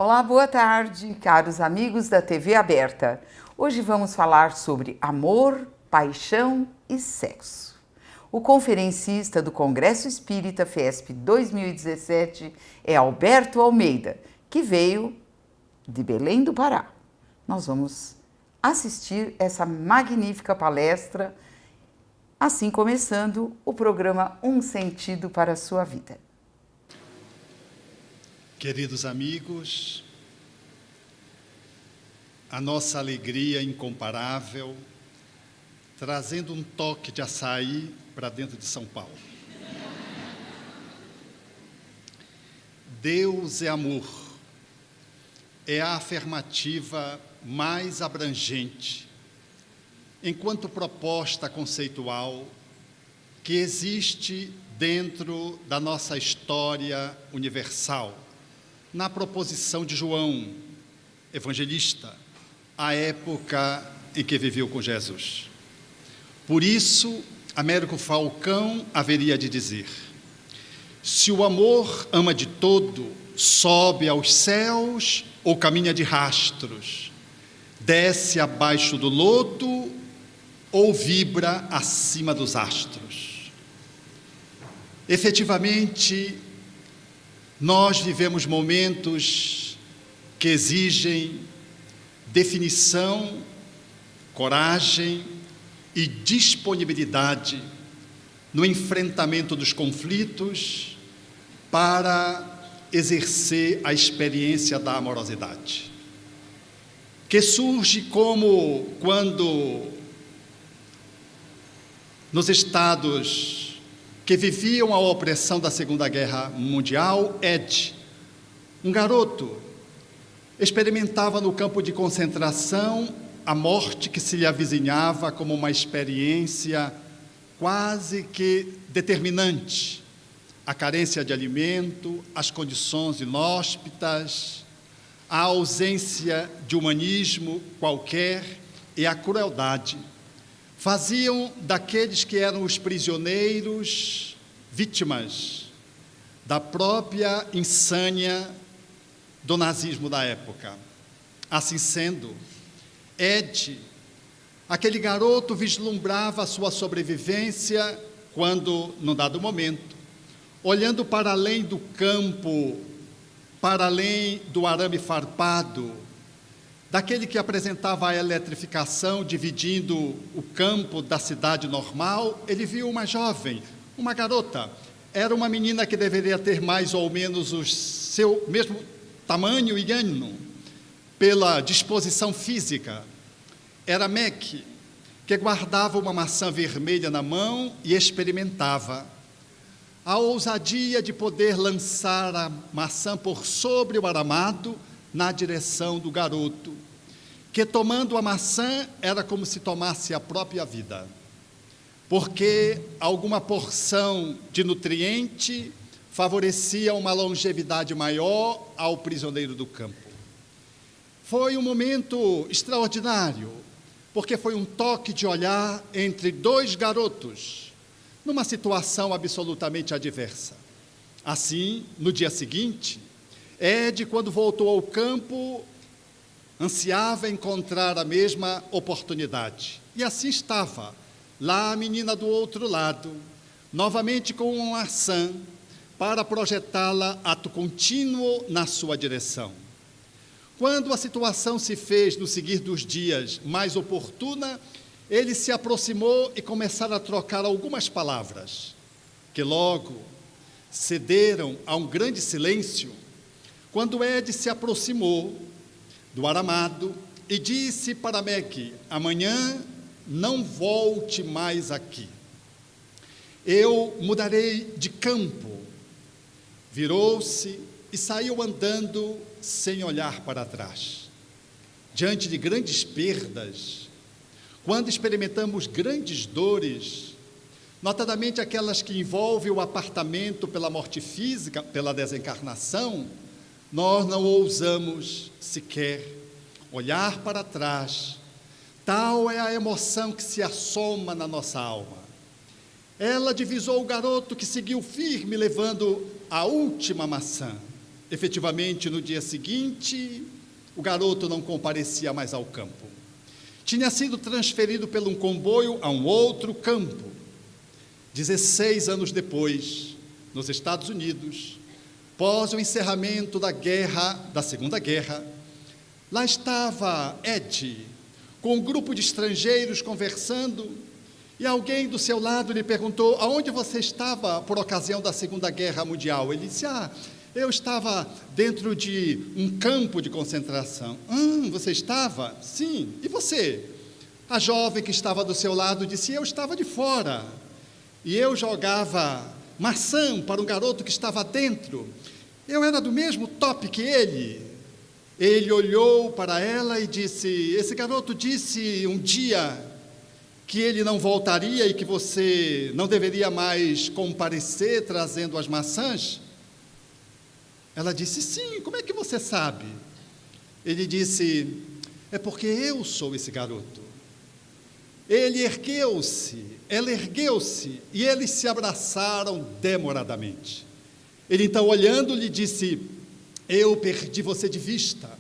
Olá, boa tarde, caros amigos da TV Aberta. Hoje vamos falar sobre amor, paixão e sexo. O conferencista do Congresso Espírita FESP 2017 é Alberto Almeida, que veio de Belém do Pará. Nós vamos assistir essa magnífica palestra, assim começando o programa Um Sentido para a Sua Vida. Queridos amigos, a nossa alegria incomparável, trazendo um toque de açaí para dentro de São Paulo. Deus é amor, é a afirmativa mais abrangente, enquanto proposta conceitual, que existe dentro da nossa história universal, na proposição de João, evangelista, à época em que viveu com Jesus. Por isso, Américo Falcão haveria de dizer: se o amor ama de todo, sobe aos céus ou caminha de rastros, desce abaixo do lodo ou vibra acima dos astros. Efetivamente, nós vivemos momentos que exigem definição, coragem e disponibilidade no enfrentamento dos conflitos para exercer a experiência da amorosidade, que surge como quando nos estados que viviam a opressão da Segunda Guerra Mundial, Ed, um garoto, experimentava no campo de concentração a morte que se lhe avizinhava como uma experiência quase que determinante, a carência de alimento, as condições inóspitas, a ausência de humanismo qualquer e a crueldade faziam daqueles que eram os prisioneiros vítimas da própria insânia do nazismo da época. Assim sendo, Ed, aquele garoto, vislumbrava a sua sobrevivência quando, num dado momento, olhando para além do campo, para além do arame farpado, daquele que apresentava a eletrificação dividindo o campo da cidade normal, ele viu uma jovem, uma garota. Era uma menina que deveria ter mais ou menos o seu mesmo tamanho e ano, pela disposição física. Era Mac, que guardava uma maçã vermelha na mão e experimentava. A ousadia de poder lançar a maçã por sobre o aramado na direção do garoto, que tomando a maçã era como se tomasse a própria vida, porque alguma porção de nutriente favorecia uma longevidade maior ao prisioneiro do campo. Foi um momento extraordinário, porque foi um toque de olhar entre dois garotos, numa situação absolutamente adversa. Assim, no dia seguinte, Ed, quando voltou ao campo, ansiava encontrar a mesma oportunidade. E assim estava, lá a menina do outro lado, novamente com uma maçã, para projetá-la ato contínuo na sua direção. Quando a situação se fez, no seguir dos dias, mais oportuna, ele se aproximou e começaram a trocar algumas palavras, que logo cederam a um grande silêncio, quando Ed se aproximou do aramado e disse para Mac: amanhã não volte mais aqui. Eu mudarei de campo. Virou-se e saiu andando sem olhar para trás. Diante de grandes perdas, quando experimentamos grandes dores, notadamente aquelas que envolvem o apartamento pela morte física, pela desencarnação, nós não ousamos sequer olhar para trás. Tal é a emoção que se assoma na nossa alma. Ela divisou o garoto que seguiu firme, levando a última maçã. efetivamente, no dia seguinte, o garoto não comparecia mais ao campo. Tinha sido transferido por um comboio a um outro campo. 16 anos depois, nos Estados Unidos, após o encerramento da Segunda Guerra, lá estava Ed, com um grupo de estrangeiros conversando, e alguém do seu lado lhe perguntou: aonde você estava por ocasião da Segunda Guerra Mundial? Ele disse: eu estava dentro de um campo de concentração. Você estava? Sim. E você? A jovem que estava do seu lado disse: eu estava de fora, e eu jogava maçã para um garoto que estava dentro. Eu era do mesmo top que ele. Ele olhou para ela e disse: esse garoto disse um dia que ele não voltaria e que você não deveria mais comparecer trazendo as maçãs? Ela disse: sim, como é que você sabe? Ele disse: é porque eu sou esse garoto. Ele ergueu-se, ela ergueu-se, e eles se abraçaram demoradamente. Ele então, olhando, lhe disse: eu perdi você de vista,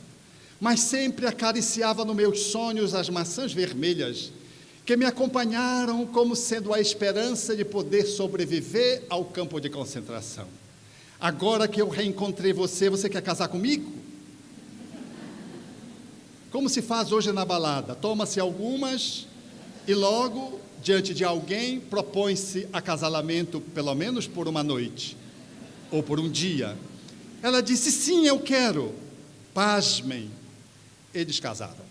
mas sempre acariciava nos meus sonhos as maçãs vermelhas, que me acompanharam como sendo a esperança de poder sobreviver ao campo de concentração. Agora que eu reencontrei você, você quer casar comigo? Como se faz hoje na balada? Toma-se algumas e logo, diante de alguém, propõe-se acasalamento, pelo menos por uma noite, ou por um dia. Ela disse: sim, eu quero. Pasmem, eles casaram.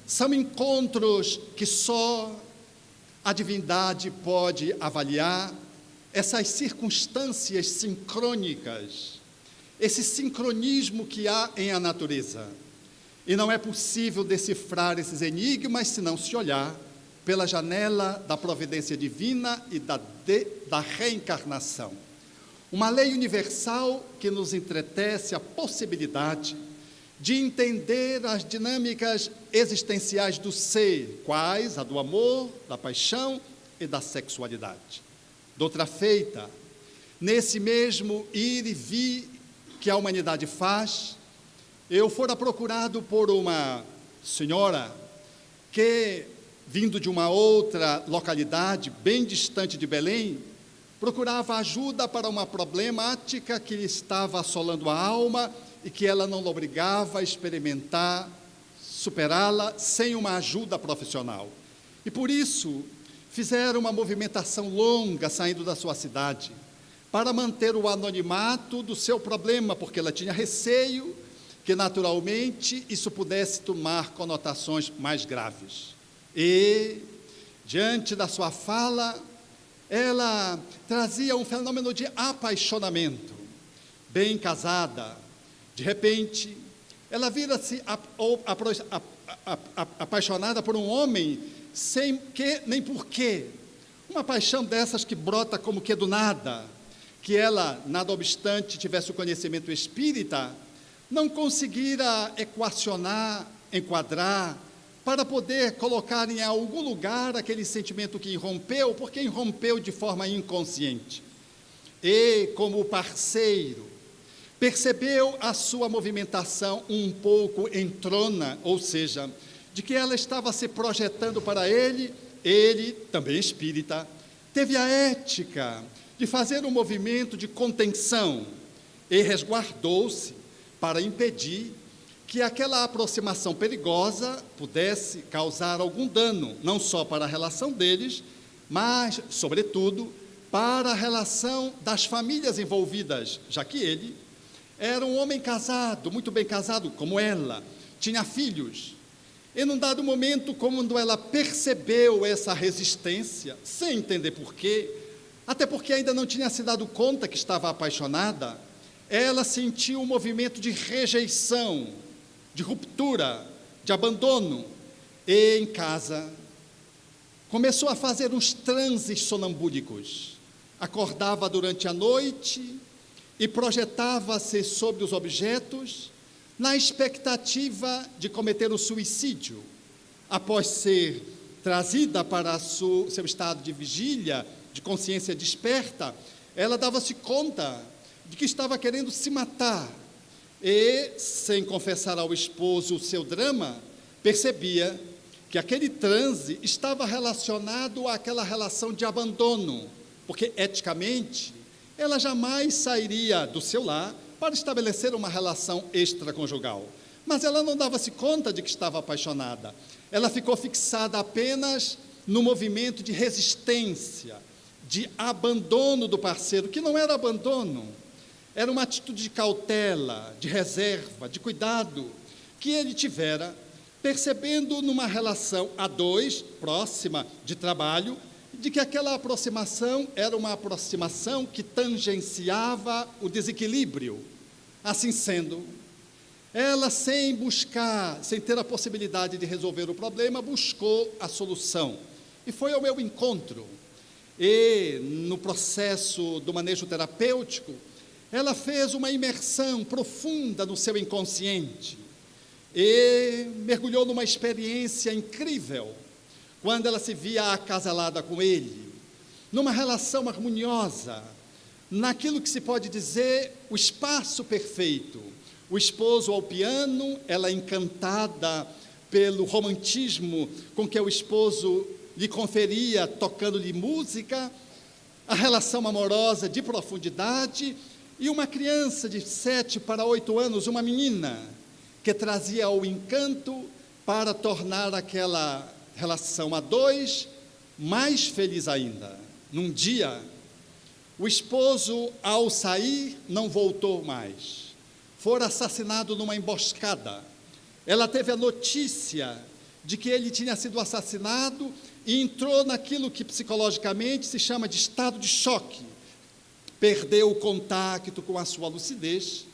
São encontros que só a divindade pode avaliar, essas circunstâncias sincrônicas, esse sincronismo que há em a natureza. E não é possível decifrar esses enigmas se não se olhar pela janela da providência divina e da reencarnação. Uma lei universal que nos entretece a possibilidade de entender as dinâmicas existenciais do ser, quais a do amor, da paixão e da sexualidade. Doutra feita, nesse mesmo ir e vir que a humanidade faz, eu fora procurado por uma senhora que, vindo de uma outra localidade bem distante de Belém, procurava ajuda para uma problemática que lhe estava assolando a alma e que ela não obrigava a experimentar, superá-la sem uma ajuda profissional. E por isso, fizeram uma movimentação longa saindo da sua cidade, para manter o anonimato do seu problema, porque ela tinha receio que, naturalmente, isso pudesse tomar conotações mais graves. E, diante da sua fala, ela trazia um fenômeno de apaixonamento. Bem casada, de repente, ela vira-se apaixonada por um homem sem que nem porquê. Uma paixão dessas que brota como que do nada, que ela, nada obstante, tivesse o conhecimento espírita, não conseguira equacionar, enquadrar, para poder colocar em algum lugar aquele sentimento que irrompeu, porque irrompeu de forma inconsciente. E, como parceiro, percebeu a sua movimentação um pouco entrona, ou seja, de que ela estava se projetando para ele, também espírita, teve a ética de fazer um movimento de contenção e resguardou-se para impedir que aquela aproximação perigosa pudesse causar algum dano, não só para a relação deles, mas, sobretudo, para a relação das famílias envolvidas, já que ele era um homem casado, muito bem casado, como ela, tinha filhos. E num dado momento, quando ela percebeu essa resistência, sem entender porquê, até porque ainda não tinha se dado conta que estava apaixonada, ela sentiu um movimento de rejeição, de ruptura, de abandono, e em casa começou a fazer uns transes sonambúlicos. Acordava durante a noite e projetava-se sobre os objetos na expectativa de cometer o suicídio, após ser trazida para seu estado de vigília, de consciência desperta. Ela dava-se conta de que estava querendo se matar e, sem confessar ao esposo o seu drama, percebia que aquele transe estava relacionado àquela relação de abandono, porque, eticamente, ela jamais sairia do seu lar para estabelecer uma relação extraconjugal. Mas ela não dava-se conta de que estava apaixonada. Ela ficou fixada apenas no movimento de resistência, de abandono do parceiro, que não era abandono, era uma atitude de cautela, de reserva, de cuidado, que ele tivera, percebendo numa relação a dois, próxima de trabalho, de que aquela aproximação era uma aproximação que tangenciava o desequilíbrio. Assim sendo, ela, sem ter a possibilidade de resolver o problema, buscou a solução. E foi ao meu encontro. E, no processo do manejo terapêutico, ela fez uma imersão profunda no seu inconsciente e mergulhou numa experiência incrível, quando ela se via acasalada com ele, numa relação harmoniosa, naquilo que se pode dizer o espaço perfeito. O esposo ao piano, ela encantada pelo romantismo com que o esposo lhe conferia, tocando-lhe música, a relação amorosa de profundidade, e uma criança de 7 para 8 anos, uma menina, que trazia o encanto para tornar aquela relação a dois mais feliz ainda. Num dia, o esposo, ao sair, não voltou mais. Fora assassinado numa emboscada. Ela teve a notícia de que ele tinha sido assassinado e entrou naquilo que psicologicamente se chama de estado de choque. Perdeu o contato com a sua lucidez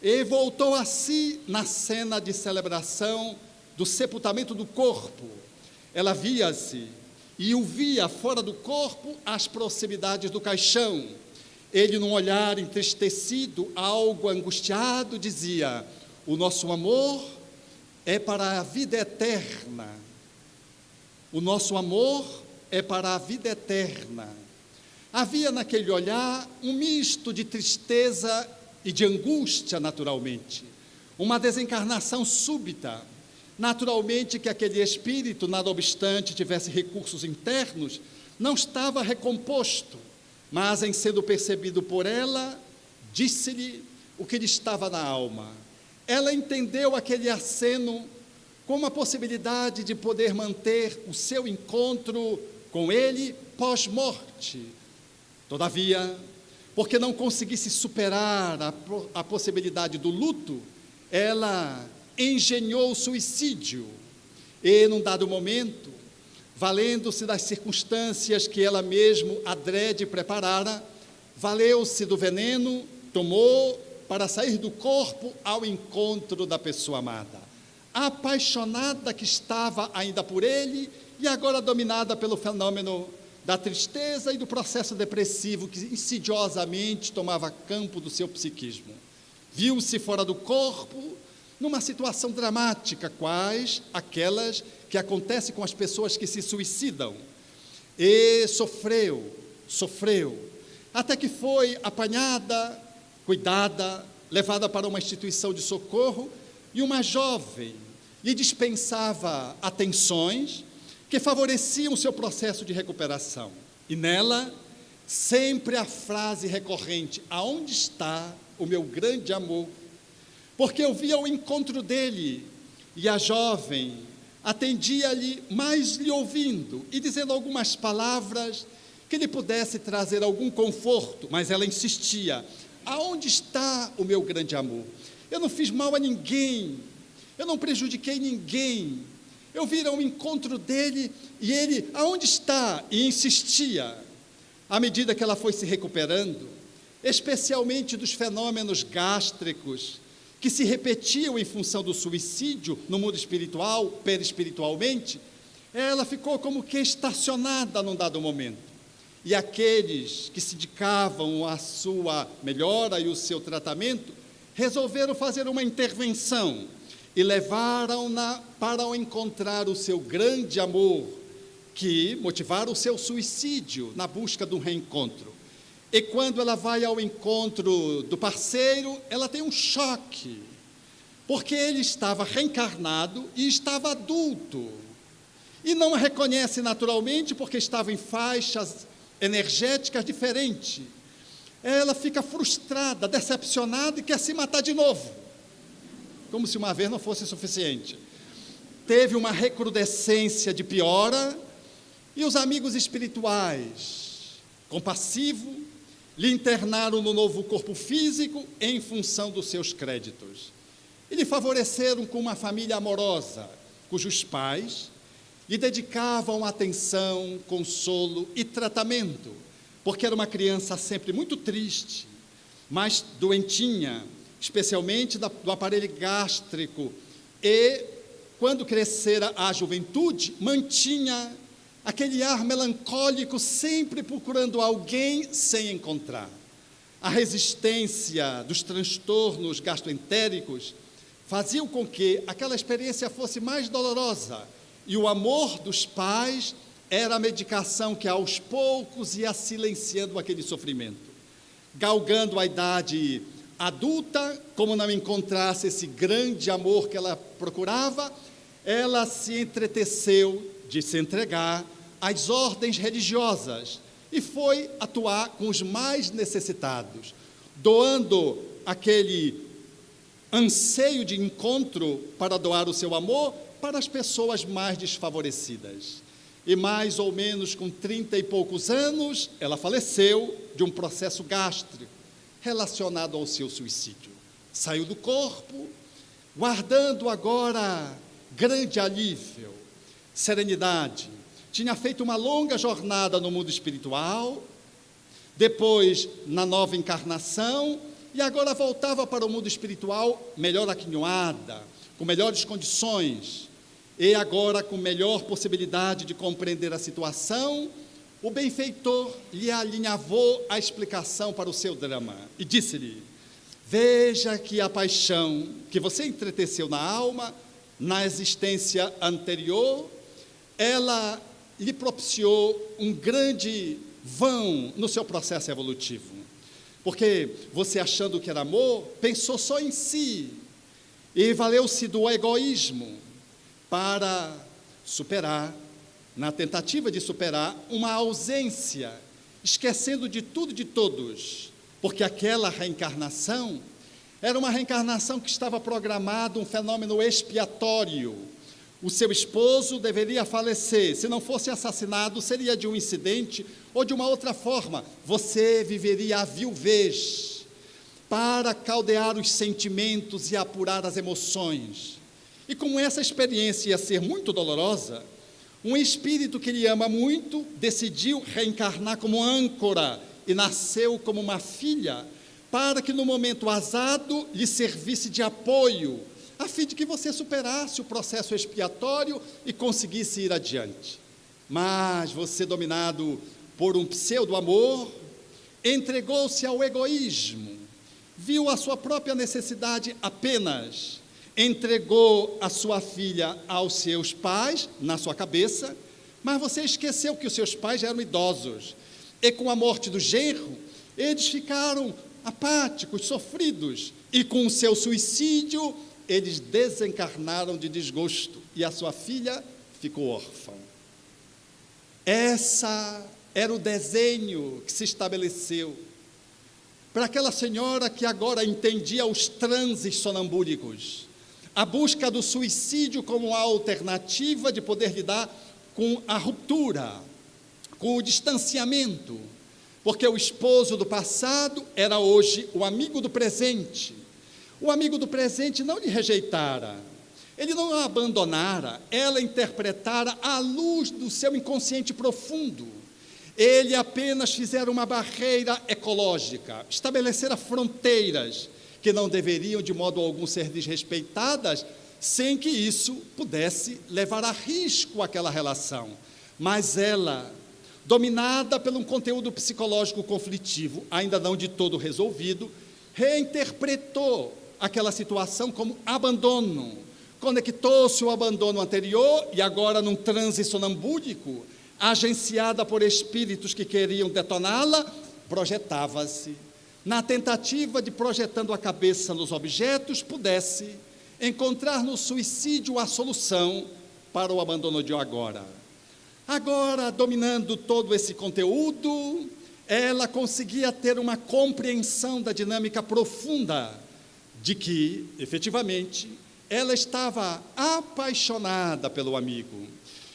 e voltou a si na cena de celebração do sepultamento do corpo. Ela via-se e o via fora do corpo às proximidades do caixão. Ele, num olhar entristecido, algo angustiado, dizia: o nosso amor é para a vida eterna. O nosso amor é para a vida eterna. Havia naquele olhar um misto de tristeza e de angústia, naturalmente. Uma desencarnação súbita. Naturalmente que aquele espírito, nada obstante tivesse recursos internos, não estava recomposto, mas, em sendo percebido por ela, disse-lhe o que lhe estava na alma. Ela entendeu aquele aceno como a possibilidade de poder manter o seu encontro com ele pós-morte. Todavia, porque não conseguisse superar a possibilidade do luto, ela engenhou o suicídio e, num dado momento, valendo-se das circunstâncias que ela mesma adrede preparara, valeu-se do veneno, tomou para sair do corpo ao encontro da pessoa amada, apaixonada que estava ainda por ele e agora dominada pelo fenômeno da tristeza e do processo depressivo que insidiosamente tomava campo do seu psiquismo. Viu-se fora do corpo, numa situação dramática, quais aquelas que acontecem com as pessoas que se suicidam. E sofreu, até que foi apanhada, cuidada, levada para uma instituição de socorro, e uma jovem lhe dispensava atenções que favoreciam o seu processo de recuperação. E nela, sempre a frase recorrente: aonde está o meu grande amor? Porque eu via o encontro dele, e a jovem atendia-lhe, mais lhe ouvindo e dizendo algumas palavras que lhe pudesse trazer algum conforto, mas ela insistia: aonde está o meu grande amor? Eu não fiz mal a ninguém, eu não prejudiquei ninguém, eu vi o encontro dele e ele, aonde está? E insistia. À medida que ela foi se recuperando, especialmente dos fenômenos gástricos, que se repetiam em função do suicídio no mundo espiritual, perispiritualmente, ela ficou como que estacionada num dado momento. E aqueles que se dedicavam à sua melhora e o seu tratamento, resolveram fazer uma intervenção e levaram-na para encontrar o seu grande amor, que motivaram o seu suicídio na busca de um reencontro. E quando ela vai ao encontro do parceiro, ela tem um choque, porque ele estava reencarnado e estava adulto. E não a reconhece naturalmente, porque estava em faixas energéticas diferentes. Ela fica frustrada, decepcionada e quer se matar de novo, como se uma vez não fosse suficiente. Teve uma recrudescência de piora, e os amigos espirituais, compassivos, lhe internaram no novo corpo físico em função dos seus créditos. E lhe favoreceram com uma família amorosa, cujos pais lhe dedicavam atenção, consolo e tratamento, porque era uma criança sempre muito triste, mas doentinha, especialmente do aparelho gástrico, e, quando crescera a juventude, mantinha aquele ar melancólico, sempre procurando alguém sem encontrar. A resistência dos transtornos gastroentéricos fazia com que aquela experiência fosse mais dolorosa, e o amor dos pais era a medicação que aos poucos ia silenciando aquele sofrimento. Galgando a idade adulta, como não encontrasse esse grande amor que ela procurava, ela se entreteceu de se entregar às ordens religiosas e foi atuar com os mais necessitados, doando aquele anseio de encontro para doar o seu amor para as pessoas mais desfavorecidas. E mais ou menos com 30 e poucos anos, ela faleceu de um processo gástrico relacionado ao seu suicídio. Saiu do corpo, guardando agora grande alívio, serenidade. Tinha feito uma longa jornada no mundo espiritual, depois na nova encarnação, e agora voltava para o mundo espiritual melhor aquinhoada, com melhores condições, e agora com melhor possibilidade de compreender a situação. O benfeitor lhe alinhavou a explicação para o seu drama e disse-lhe: veja que a paixão que você entreteceu na alma, na existência anterior, ela lhe propiciou um grande vão no seu processo evolutivo, porque você, achando que era amor, pensou só em si e valeu-se do egoísmo para superar, na tentativa de superar uma ausência, esquecendo de tudo e de todos, porque aquela reencarnação era uma reencarnação que estava programada, um fenômeno expiatório. O seu esposo deveria falecer, se não fosse assassinado, seria de um incidente ou de uma outra forma. Você viveria a viuvez para caldear os sentimentos e apurar as emoções. E como essa experiência ia ser muito dolorosa, um espírito que lhe ama muito decidiu reencarnar como âncora e nasceu como uma filha, para que no momento azado lhe servisse de apoio, a fim de que você superasse o processo expiatório e conseguisse ir adiante. Mas você, dominado por um pseudo-amor, entregou-se ao egoísmo, viu a sua própria necessidade apenas, entregou a sua filha aos seus pais, na sua cabeça, mas você esqueceu que os seus pais já eram idosos, e com a morte do genro, eles ficaram apáticos, sofridos, e com o seu suicídio, eles desencarnaram de desgosto, e a sua filha ficou órfã. Essa era o desenho que se estabeleceu para aquela senhora que agora entendia os transes sonambúlicos, a busca do suicídio como a alternativa de poder lidar com a ruptura, com o distanciamento, porque o esposo do passado era hoje o amigo do presente. O amigo do presente não lhe rejeitara, ele não a abandonara, ela interpretara à luz do seu inconsciente profundo. Ele apenas fizera uma barreira ecológica, estabelecera fronteiras que não deveriam de modo algum ser desrespeitadas, sem que isso pudesse levar a risco aquela relação. Mas ela, dominada por um conteúdo psicológico conflitivo, ainda não de todo resolvido, reinterpretou aquela situação como abandono, conectou-se ao abandono anterior e agora num transe sonambúlico, agenciada por espíritos que queriam detoná-la, projetava-se, na tentativa de, projetando a cabeça nos objetos, pudesse encontrar no suicídio a solução para o abandono de agora. Agora, dominando todo esse conteúdo, ela conseguia ter uma compreensão da dinâmica profunda de que, efetivamente, ela estava apaixonada pelo amigo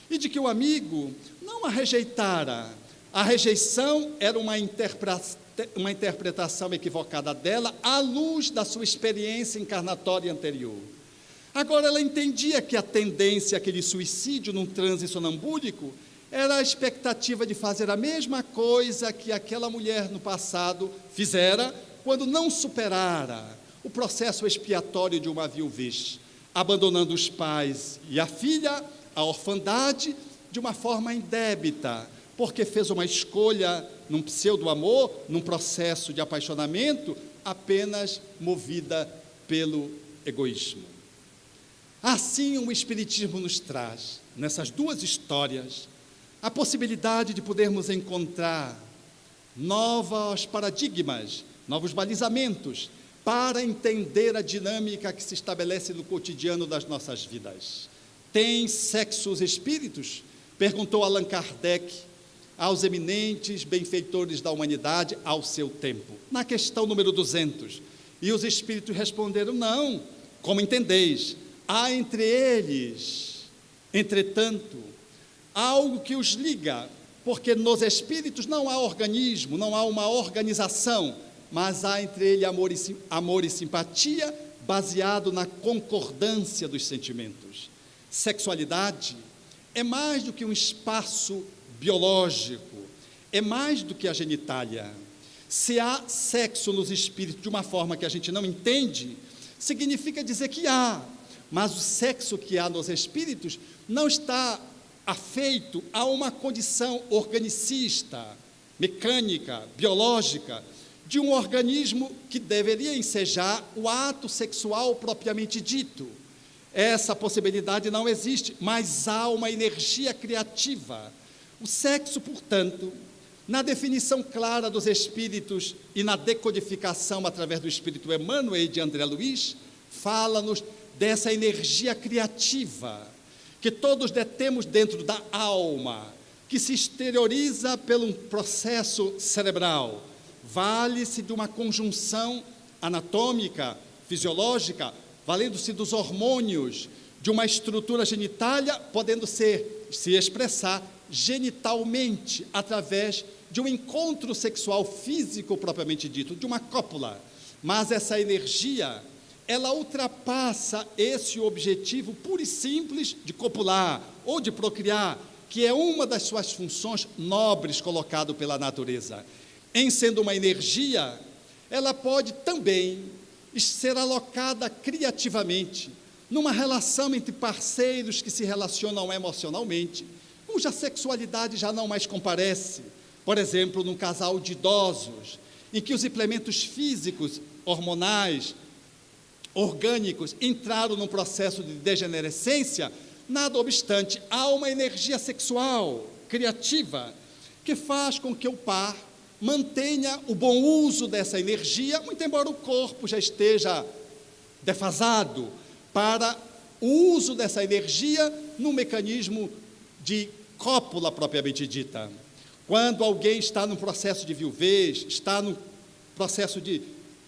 e de que o amigo não a rejeitara. A rejeição era uma interpretação equivocada dela à luz da sua experiência encarnatória anterior. Agora ela entendia que a tendência àquele suicídio num transe sonambúlico era a expectativa de fazer a mesma coisa que aquela mulher no passado fizera quando não superara o processo expiatório de uma viuvez, abandonando os pais e a filha, a orfandade, de uma forma indébita, porque fez uma escolha num pseudo-amor, num processo de apaixonamento, apenas movida pelo egoísmo. Assim, o Espiritismo nos traz, nessas duas histórias, a possibilidade de podermos encontrar novos paradigmas, novos balizamentos, para entender a dinâmica que se estabelece no cotidiano das nossas vidas. Tem sexo os espíritos? Perguntou Allan Kardec aos eminentes benfeitores da humanidade ao seu tempo, na questão número 200. E os espíritos responderam: não, como entendeis, há entre eles, entretanto, algo que os liga, porque nos espíritos não há organismo, não há uma organização, mas há entre eles amor e simpatia, baseado na concordância dos sentimentos. Sexualidade é mais do que um espaço biológico, é mais do que a genitália. Se há sexo nos espíritos de uma forma que a gente não entende, significa dizer que há, mas o sexo que há nos espíritos não está afeito a uma condição organicista, mecânica, biológica, de um organismo que deveria ensejar o ato sexual propriamente dito. Essa possibilidade não existe, mas há uma energia criativa. O sexo, portanto, na definição clara dos espíritos e na decodificação através do espírito Emmanuel e de André Luiz, fala-nos dessa energia criativa que todos detemos dentro da alma, que se exterioriza pelo processo cerebral. Vale-se de uma conjunção anatômica, fisiológica, valendo-se dos hormônios, de uma estrutura genitália, podendo se expressar genitalmente, através de um encontro sexual físico propriamente dito, de uma cópula. Mas essa energia, ela ultrapassa esse objetivo puro e simples de copular ou de procriar, que é uma das suas funções nobres colocado pela natureza. Em sendo uma energia, ela pode também ser alocada criativamente, numa relação entre parceiros que se relacionam emocionalmente, cuja sexualidade já não mais comparece. Por exemplo, num casal de idosos, em que os implementos físicos, hormonais, orgânicos, entraram num processo de degenerescência, nada obstante, há uma energia sexual, criativa, que faz com que o par mantenha o bom uso dessa energia, muito embora o corpo já esteja defasado, para o uso dessa energia no mecanismo de cópula propriamente dita. Quando alguém está num processo de viuvez, está num processo de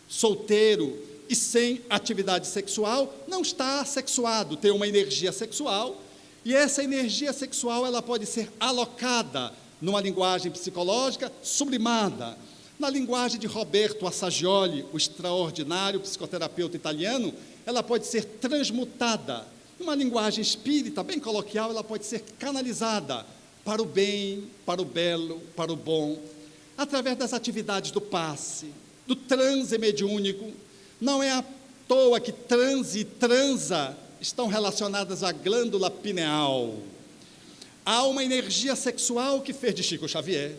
solteiro e sem atividade sexual, não está assexuado, tem uma energia sexual, e essa energia sexual ela pode ser alocada numa linguagem psicológica sublimada. Na linguagem de Roberto Assagioli, o extraordinário psicoterapeuta italiano, ela pode ser transmutada. Numa linguagem espírita, bem coloquial, ela pode ser canalizada para o bem, para o belo, para o bom, através das atividades do passe, do transe mediúnico. Não é à toa que transe e transa estão relacionadas à glândula pineal. Há uma energia sexual que fez de Chico Xavier,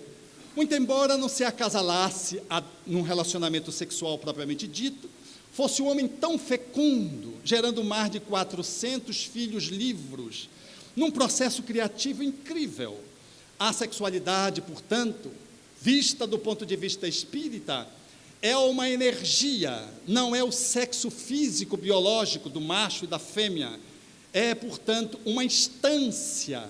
muito embora não se acasalasse num relacionamento sexual propriamente dito, fosse um homem tão fecundo, gerando mais de 400 filhos livres, num processo criativo incrível. A sexualidade, portanto, vista do ponto de vista espírita, é uma energia, não é o sexo físico, biológico do macho e da fêmea. É, portanto, uma instância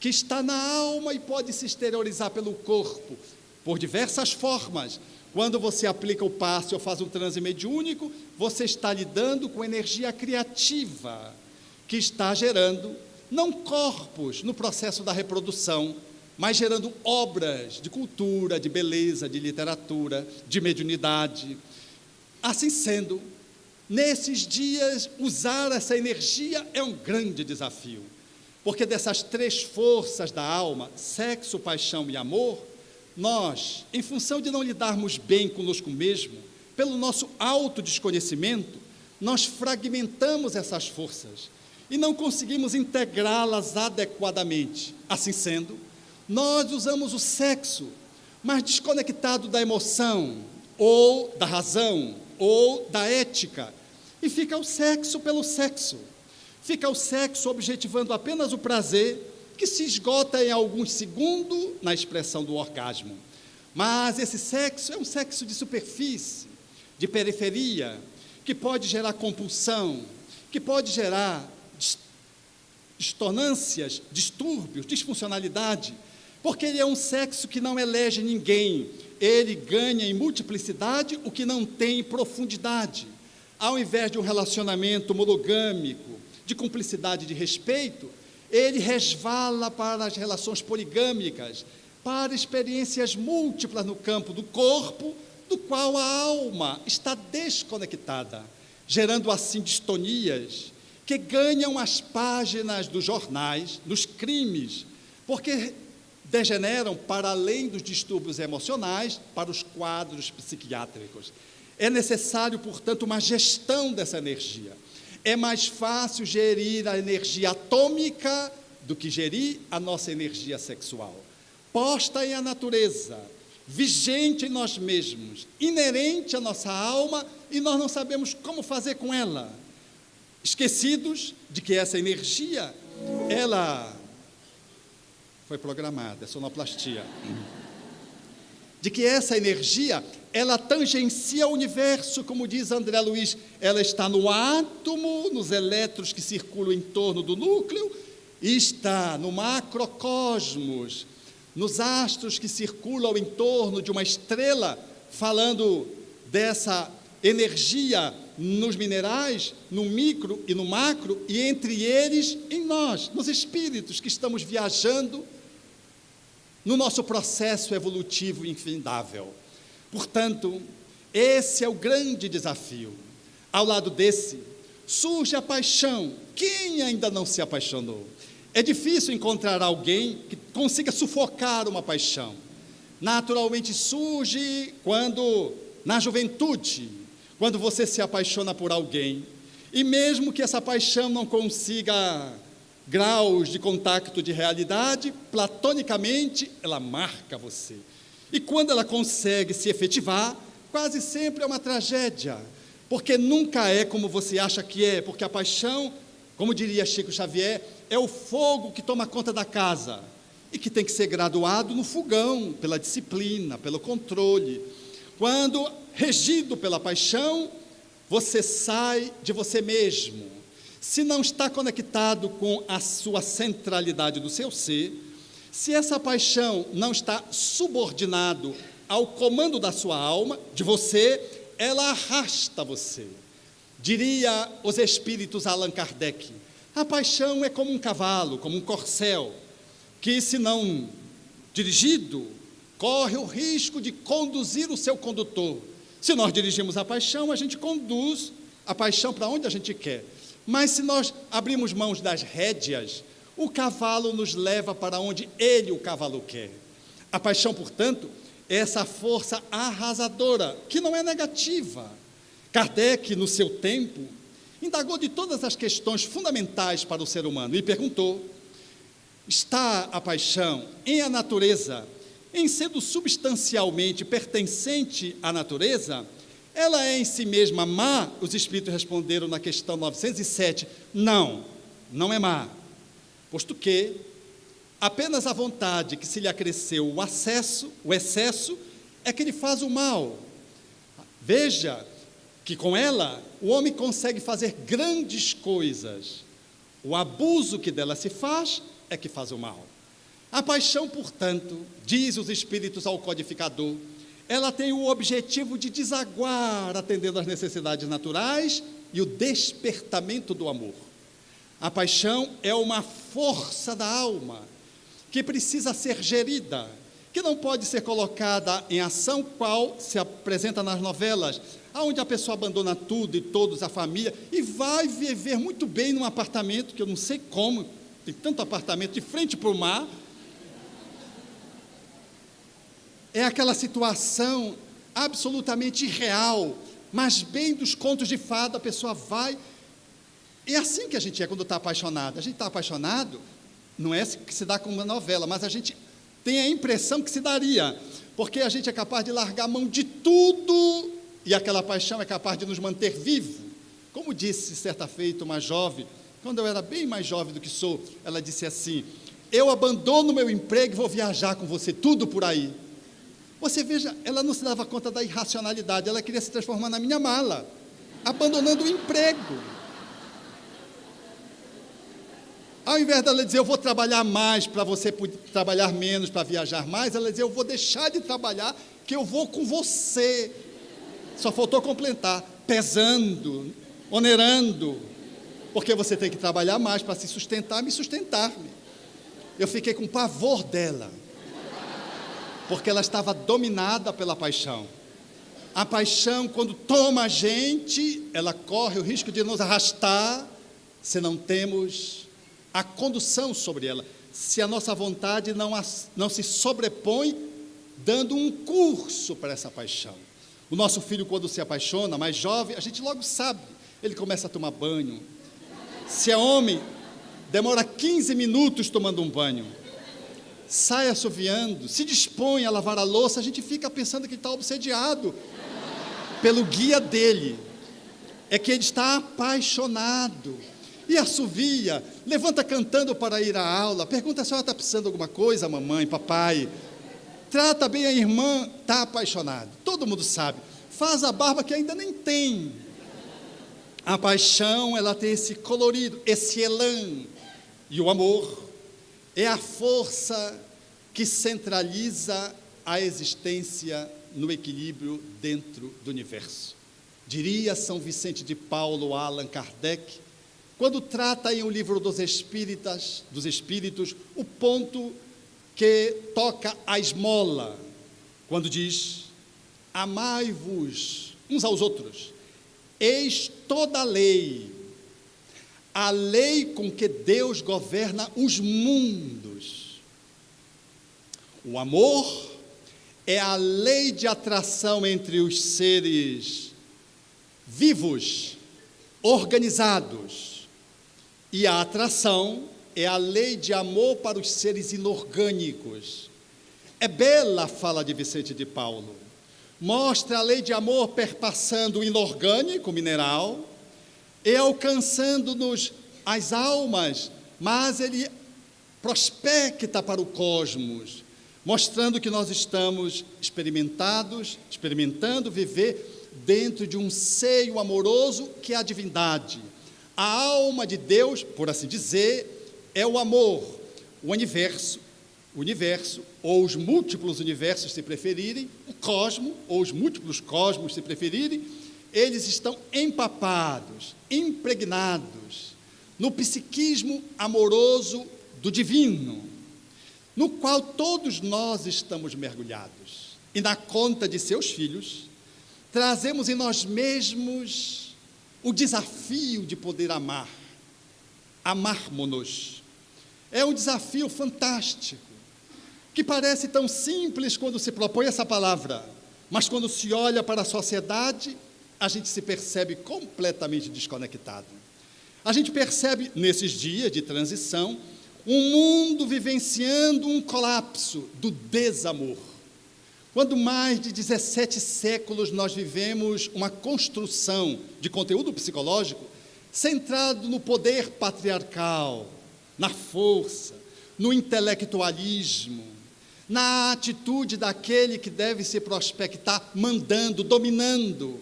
que está na alma e pode se exteriorizar pelo corpo, por diversas formas. Quando você aplica o passe ou faz um transe mediúnico, você está lidando com energia criativa, que está gerando, não corpos no processo da reprodução, mas gerando obras de cultura, de beleza, de literatura, de mediunidade. Assim sendo, nesses dias, usar essa energia é um grande desafio, porque dessas três forças da alma, sexo, paixão e amor, nós, em função de não lidarmos bem conosco mesmo, pelo nosso autodesconhecimento, nós fragmentamos essas forças e não conseguimos integrá-las adequadamente. Assim sendo, nós usamos o sexo, mas desconectado da emoção, ou da razão, ou da ética, e fica o sexo pelo sexo. Fica o sexo objetivando apenas o prazer, que se esgota em alguns segundos na expressão do orgasmo. Mas esse sexo é um sexo de superfície, de periferia, que pode gerar compulsão, que pode gerar distonâncias, distúrbios, disfuncionalidade, porque ele é um sexo que não elege ninguém, ele ganha em multiplicidade o que não tem profundidade. Ao invés de um relacionamento monogâmico, de cumplicidade e de respeito, ele resvala para as relações poligâmicas, para experiências múltiplas no campo do corpo, do qual a alma está desconectada, gerando assim distonias que ganham as páginas dos jornais, nos crimes, porque degeneram para além dos distúrbios emocionais, para os quadros psiquiátricos. É necessário, portanto, uma gestão dessa energia. É mais fácil gerir a energia atômica do que gerir a nossa energia sexual. Posta em a natureza, vigente em nós mesmos, inerente à nossa alma, e nós não sabemos como fazer com ela. Esquecidos de que essa energia, ela foi programada, é sonoplastia. De que essa energia, ela tangencia o universo, como diz André Luiz, ela está no átomo, nos elétrons que circulam em torno do núcleo, e está no macrocosmos, nos astros que circulam em torno de uma estrela, falando dessa energia nos minerais, no micro e no macro, e entre eles, em nós, nos espíritos que estamos viajando no nosso processo evolutivo infindável. Portanto, esse é o grande desafio. Ao lado desse, surge a paixão. Quem ainda não se apaixonou? É difícil encontrar alguém que consiga sufocar uma paixão. Naturalmente surge quando, na juventude, quando você se apaixona por alguém, e mesmo que essa paixão não consiga graus de contato de realidade, platonicamente, ela marca você. E quando ela consegue se efetivar, quase sempre é uma tragédia, porque nunca é como você acha que é, porque a paixão, como diria Chico Xavier, é o fogo que toma conta da casa, e que tem que ser graduado no fogão, pela disciplina, pelo controle. Quando, regido pela paixão, você sai de você mesmo. Se não está conectado com a sua centralidade do seu ser, se essa paixão não está subordinado ao comando da sua alma, de você, ela arrasta você. Diria os espíritos Allan Kardec, a paixão é como um cavalo, como um corcel, que se não dirigido, corre o risco de conduzir o seu condutor. Se nós dirigimos a paixão, a gente conduz a paixão para onde a gente quer. Mas se nós abrimos mãos das rédeas, o cavalo nos leva para onde ele, o cavalo, quer. A paixão, portanto, é essa força arrasadora, que não é negativa. Kardec, no seu tempo, indagou de todas as questões fundamentais para o ser humano e perguntou: está a paixão em a natureza, em sendo substancialmente pertencente à natureza? Ela é em si mesma má? Os espíritos responderam na questão 907, não é má, posto que Apenas a vontade que se lhe acresceu o excesso, é que lhe faz o mal. Veja que com ela o homem consegue fazer grandes coisas. O abuso que dela se faz é que faz o mal. A paixão, portanto, diz os espíritos ao codificador, ela tem o objetivo de desaguar, atendendo às necessidades naturais e o despertamento do amor. A paixão é uma força da alma que precisa ser gerida, que não pode ser colocada em ação, qual se apresenta nas novelas, onde a pessoa abandona tudo e todos, a família, e vai viver muito bem num apartamento, que eu não sei como, tem tanto apartamento de frente para o mar. É aquela situação absolutamente irreal, mas bem dos contos de fada, a pessoa vai. É assim que a gente é quando está apaixonado. A gente está apaixonado, não é que se dá com uma novela, mas a gente tem a impressão que se daria, porque a gente é capaz de largar a mão de tudo, e aquela paixão é capaz de nos manter vivos. Como disse certa feita uma jovem, quando eu era bem mais jovem do que sou, ela disse assim: eu abandono meu emprego e vou viajar com você, tudo por aí. Você veja, ela não se dava conta da irracionalidade, ela queria se transformar na minha mala, abandonando o emprego. Ao invés dela dizer, eu vou trabalhar mais para você trabalhar menos, para viajar mais, ela dizia, eu vou deixar de trabalhar, que eu vou com você. Só faltou completar, pesando, onerando, porque você tem que trabalhar mais para se sustentar, me sustentar-me. Eu fiquei com pavor dela, porque ela estava dominada pela paixão. A paixão, quando toma a gente, ela corre o risco de nos arrastar, se não temos a condução sobre ela, se a nossa vontade não se sobrepõe, dando um curso para essa paixão. O nosso filho, quando se apaixona, mais jovem, a gente logo sabe, ele começa a tomar banho. Se é homem, demora 15 minutos tomando um banho, sai assoviando, se dispõe a lavar a louça, a gente fica pensando que ele está obsediado pelo guia dele, é que ele está apaixonado, e assovia, levanta cantando para ir à aula, pergunta se ela está precisando de alguma coisa, mamãe, papai, trata bem a irmã, está apaixonado, todo mundo sabe, faz a barba que ainda nem tem. A paixão, ela tem esse colorido, esse elan, e o amor é a força que centraliza a existência no equilíbrio dentro do universo. Diria São Vicente de Paulo a Allan Kardec, quando trata em um livro dos espíritos, o ponto que toca a esmola, quando diz, amai-vos uns aos outros, eis toda a lei com que Deus governa os mundos. O amor é a lei de atração entre os seres vivos, organizados, e a atração é a lei de amor para os seres inorgânicos. É bela a fala de Vicente de Paulo. Mostra a lei de amor perpassando o inorgânico, mineral, e alcançando-nos as almas, mas ele prospecta para o cosmos, mostrando que nós estamos experimentando viver dentro de um seio amoroso que é a divindade. A alma de Deus, por assim dizer, é o amor, o universo, ou os múltiplos universos, se preferirem, o cosmo, ou os múltiplos cosmos, se preferirem, eles estão empapados, impregnados no psiquismo amoroso do divino, no qual todos nós estamos mergulhados. E na conta de seus filhos, trazemos em nós mesmos o desafio de poder amar, amarmos-nos. É um desafio fantástico, que parece tão simples quando se propõe essa palavra, mas quando se olha para a sociedade, a gente se percebe completamente desconectado. A gente percebe, nesses dias de transição, um mundo vivenciando um colapso do desamor. Quando mais de 17 séculos nós vivemos uma construção de conteúdo psicológico centrado no poder patriarcal, na força, no intelectualismo, na atitude daquele que deve se prospectar mandando, dominando,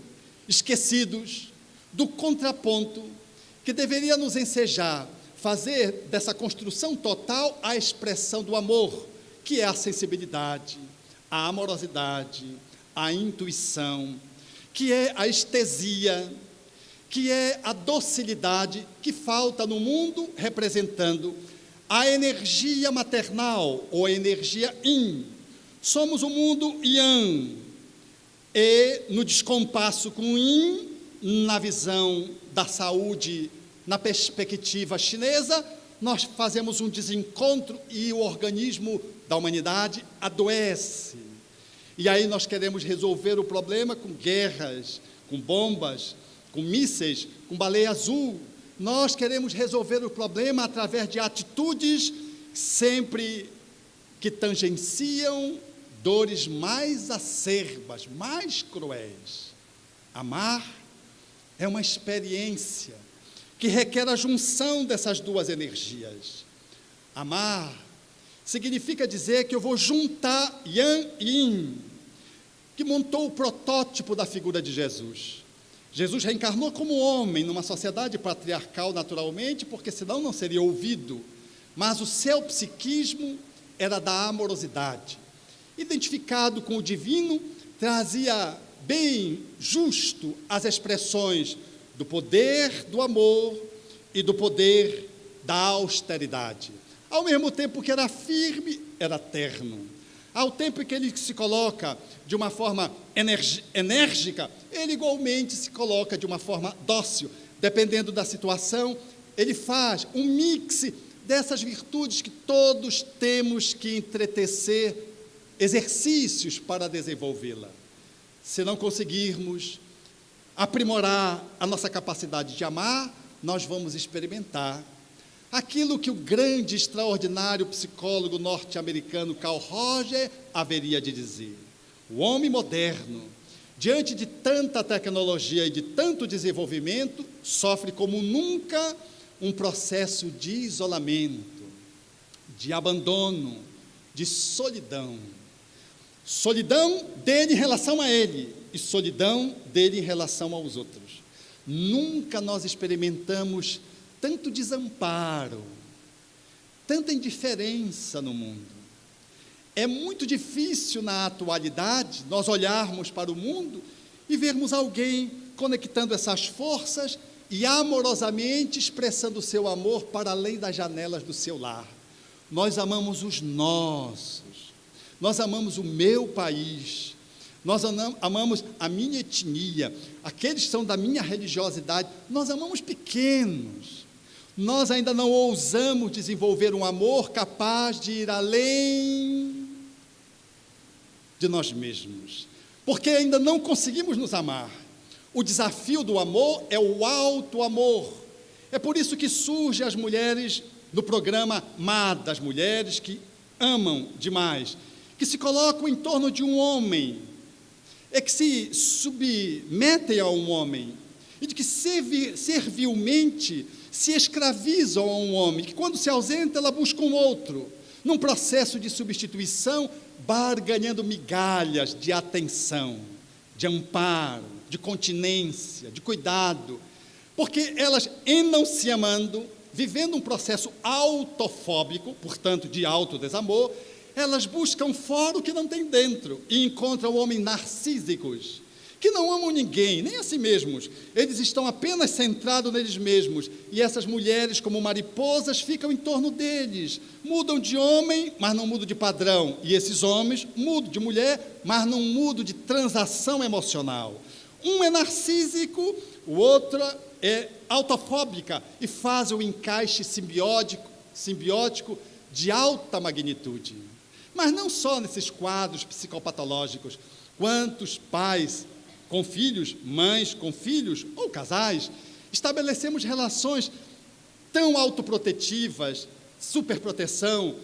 esquecidos do contraponto que deveria nos ensejar, fazer dessa construção total a expressão do amor, que é a sensibilidade, a amorosidade, a intuição, que é a estesia, que é a docilidade que falta no mundo, representando a energia maternal ou a energia yin. Somos o mundo yang, e no descompasso com o yin, na visão da saúde, na perspectiva chinesa, nós fazemos um desencontro e o organismo da humanidade adoece. E aí nós queremos resolver o problema com guerras, com bombas, com mísseis, com baleia azul. Nós queremos resolver o problema através de atitudes sempre que tangenciam dores mais acerbas, mais cruéis. Amar é uma experiência que requer a junção dessas duas energias. Amar significa dizer que eu vou juntar Yang e Yin, que montou o protótipo da figura de Jesus. Jesus reencarnou como homem numa sociedade patriarcal naturalmente, porque senão não seria ouvido, mas o seu psiquismo era da amorosidade. Identificado com o divino, trazia bem justo as expressões do poder do amor e do poder da austeridade. Ao mesmo tempo que era firme, era terno. Ao tempo que ele se coloca de uma forma enérgica, ele igualmente se coloca de uma forma dócil. Dependendo da situação, ele faz um mix dessas virtudes que todos temos que entretecer exercícios para desenvolvê-la. Se não conseguirmos aprimorar a nossa capacidade de amar, nós vamos experimentar aquilo que o grande, extraordinário psicólogo norte-americano Carl Rogers haveria de dizer. O homem moderno, diante de tanta tecnologia e de tanto desenvolvimento, sofre como nunca um processo de isolamento, de abandono, de solidão. Solidão dele em relação a ele e solidão dele em relação aos outros. Nunca nós experimentamos tanto desamparo, tanta indiferença no mundo. É muito difícil na atualidade nós olharmos para o mundo e vermos alguém conectando essas forças e amorosamente expressando o seu amor para além das janelas do seu lar. Nós amamos os nossos, nós amamos o meu país, nós amamos a minha etnia, aqueles que são da minha religiosidade, nós amamos pequenos. Nós ainda não ousamos desenvolver um amor capaz de ir além de nós mesmos, porque ainda não conseguimos nos amar. O desafio do amor é o auto-amor. É por isso que surgem as mulheres no programa MA, das mulheres que amam demais, que se colocam em torno de um homem, que se submetem a um homem, e de que servilmente se escravizam a um homem, que quando se ausenta ela busca um outro, num processo de substituição, barganhando migalhas de atenção, de amparo, de continência, de cuidado, porque elas, em não se amando, vivendo um processo autofóbico, portanto de autodesamor, elas buscam fora o que não tem dentro, e encontram homens narcísicos, que não amam ninguém, nem a si mesmos. Eles estão apenas centrados neles mesmos. E essas mulheres, como mariposas, ficam em torno deles. Mudam de homem, mas não mudam de padrão. E esses homens mudam de mulher, mas não mudam de transação emocional. Um é narcísico, o outro é autofóbica e faz o encaixe simbiótico de alta magnitude. Mas não só nesses quadros psicopatológicos. Quantos pais com filhos, mães com filhos ou casais, estabelecemos relações tão autoprotetivas, superproteção,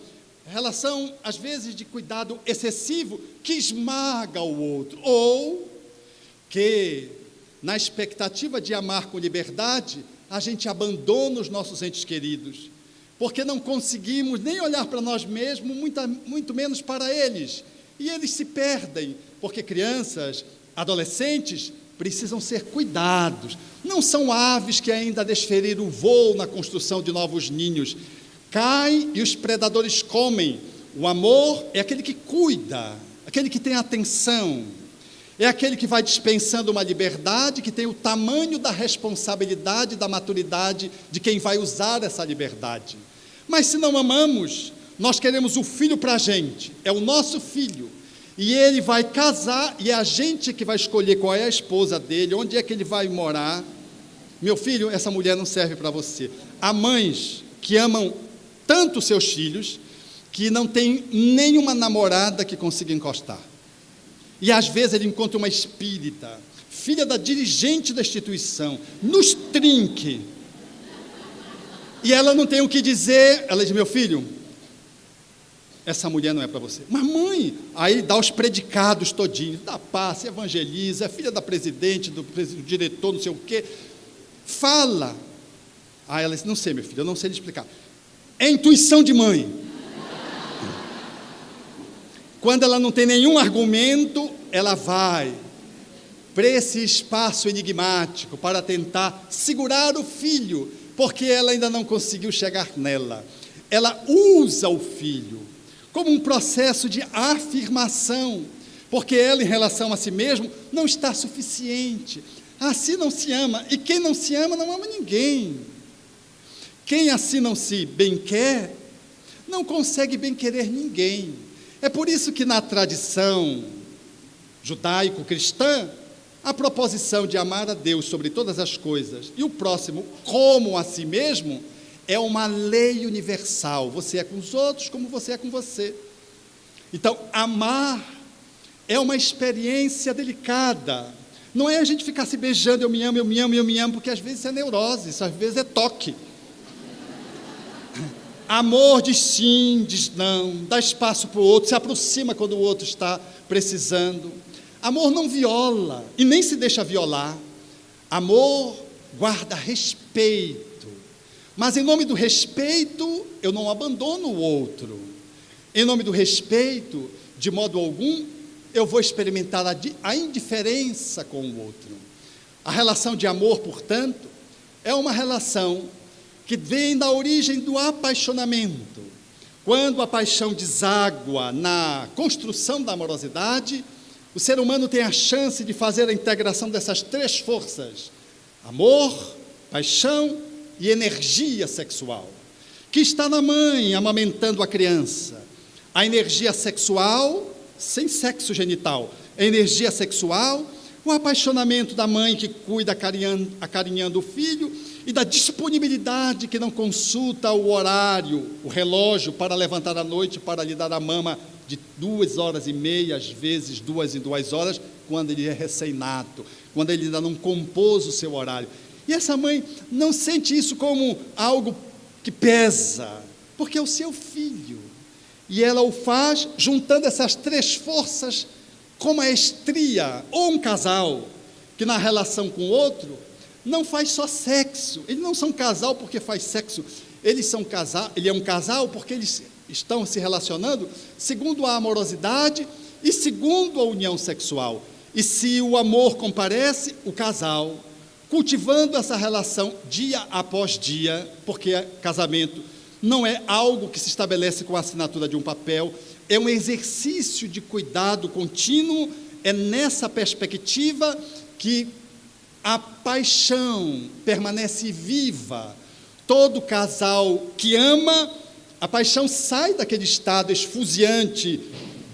relação, às vezes, de cuidado excessivo, que esmaga o outro, ou que, na expectativa de amar com liberdade, a gente abandona os nossos entes queridos, porque não conseguimos nem olhar para nós mesmos, muito menos para eles. E eles se perdem, porque crianças, adolescentes, precisam ser cuidados. Não são aves que ainda desferiram o voo na construção de novos ninhos. Caem e os predadores comem. O amor é aquele que cuida, aquele que tem atenção. É aquele que vai dispensando uma liberdade que tem o tamanho da responsabilidade, da maturidade de quem vai usar essa liberdade. Mas se não amamos, nós queremos o filho para a gente, é o nosso filho. E ele vai casar e é a gente que vai escolher qual é a esposa dele, onde é que ele vai morar. Meu filho, essa mulher não serve para você. Há mães que amam tanto seus filhos que não tem nenhuma namorada que consiga encostar. E às vezes ele encontra uma espírita, filha da dirigente da instituição, nos trinque. E ela não tem o que dizer. Ela diz: meu filho, essa mulher não é para você. Mas mãe, aí dá os predicados todinhos, dá passe, evangeliza, é filha da presidente, do diretor, não sei o quê. Fala. Aí ela diz: não sei, meu filho, eu não sei lhe explicar. É intuição de mãe. Quando ela não tem nenhum argumento, ela vai para esse espaço enigmático para tentar segurar o filho, porque ela ainda não conseguiu chegar nela. Ela usa o filho como um processo de afirmação, porque ela, em relação a si mesma, não está suficiente. Assim não se ama, e quem não se ama não ama ninguém. Quem assim não se bem quer, não consegue bem querer ninguém. É por isso que na tradição judaico-cristã, a proposição de amar a Deus sobre todas as coisas e o próximo como a si mesmo é uma lei universal. Você é com os outros como você é com você. Então, amar é uma experiência delicada. Não é a gente ficar se beijando, eu me amo, eu me amo, eu me amo, porque às vezes é neurose, isso às vezes é toque. Amor diz sim, diz não, dá espaço para o outro, se aproxima quando o outro está precisando. Amor não viola e nem se deixa violar. Amor guarda respeito. Mas em nome do respeito, eu não abandono o outro. Em nome do respeito, de modo algum, eu vou experimentar a indiferença com o outro. A relação de amor, portanto, é uma relação que vem da origem do apaixonamento. Quando a paixão deságua na construção da amorosidade, o ser humano tem a chance de fazer a integração dessas três forças: amor, paixão e energia sexual, que está na mãe amamentando a criança. A energia sexual, sem sexo genital, a energia sexual, o apaixonamento da mãe que cuida acarinhando o filho, e da disponibilidade que não consulta o horário, o relógio para levantar à noite, para lhe dar a mama de 2h30, às vezes 2 em 2 horas, quando ele é recém-nato, quando ele ainda não compôs o seu horário. E essa mãe não sente isso como algo que pesa, porque é o seu filho. E ela o faz juntando essas três forças com maestria. Ou um casal que na relação com o outro não faz só sexo. Eles não são casal porque faz sexo. Ele é um casal porque eles estão se relacionando segundo a amorosidade e segundo a união sexual. E se o amor comparece, o casal, cultivando essa relação dia após dia, porque casamento não é algo que se estabelece com a assinatura de um papel, é um exercício de cuidado contínuo. É nessa perspectiva que a paixão permanece viva. Todo casal que ama, a paixão sai daquele estado esfuziante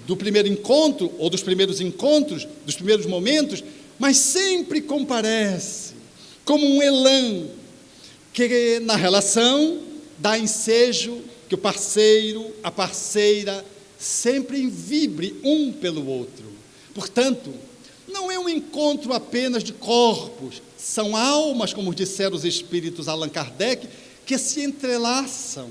do primeiro encontro, ou dos primeiros encontros, dos primeiros momentos, mas sempre comparece como um elan que na relação dá ensejo que o parceiro, a parceira, sempre vibre um pelo outro. Portanto, não é um encontro apenas de corpos, são almas, como disseram os espíritos Allan Kardec, que se entrelaçam.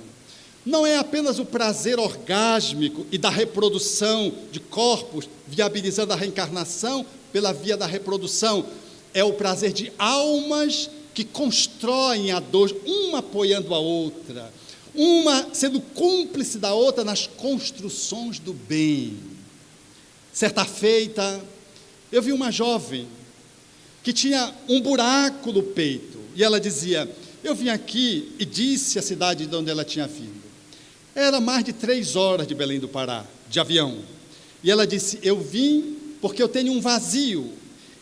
Não é apenas o prazer orgásmico e da reprodução de corpos, viabilizando a reencarnação pela via da reprodução, é o prazer de almas que constroem a dor, uma apoiando a outra. uma sendo cúmplice da outra nas construções do bem. Certa feita, eu vi uma jovem que tinha um buraco no peito, e ela dizia: eu vim aqui, e disse a cidade de onde ela tinha vindo. Era mais de 3 horas de Belém do Pará, de avião, e ela disse: eu vim porque eu tenho um vazio,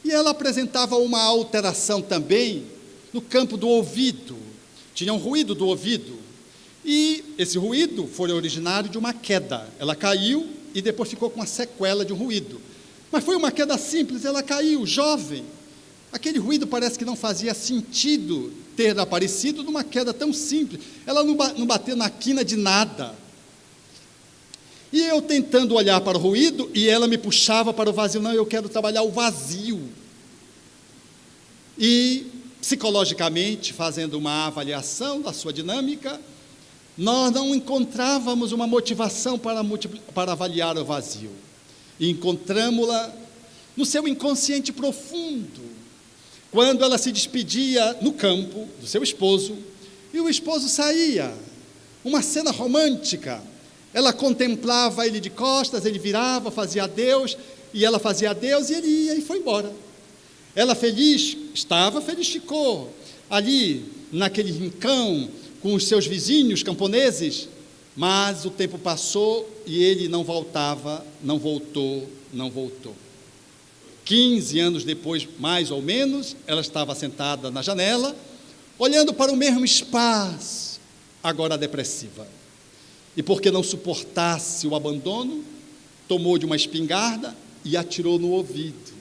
e ela apresentava uma alteração também no campo do ouvido, tinha um ruído do ouvido, e esse ruído foi originário de uma queda. Ela caiu e depois ficou com uma sequela de um ruído, mas foi uma queda simples, ela caiu, jovem. Aquele ruído parece que não fazia sentido ter aparecido numa queda tão simples, ela não bateu na quina de nada. E eu tentando olhar para o ruído, e ela me puxava para o vazio. Não, eu quero trabalhar o vazio. E, psicologicamente, fazendo uma avaliação da sua dinâmica, nós não encontrávamos uma motivação para avaliar o vazio. E encontramos-la no seu inconsciente profundo, quando ela se despedia no campo do seu esposo, e o esposo saía, uma cena romântica. Ela contemplava ele de costas, ele virava, fazia adeus, e ela fazia adeus, e ele ia e foi embora. Ela feliz, estava feliz, ficou ali, naquele rincão, com os seus vizinhos camponeses, mas o tempo passou e ele não voltava, não voltou. 15 anos depois, mais ou menos, ela estava sentada na janela, olhando para o mesmo espaço, agora depressiva. E porque não suportasse o abandono, tomou de uma espingarda e atirou no ouvido.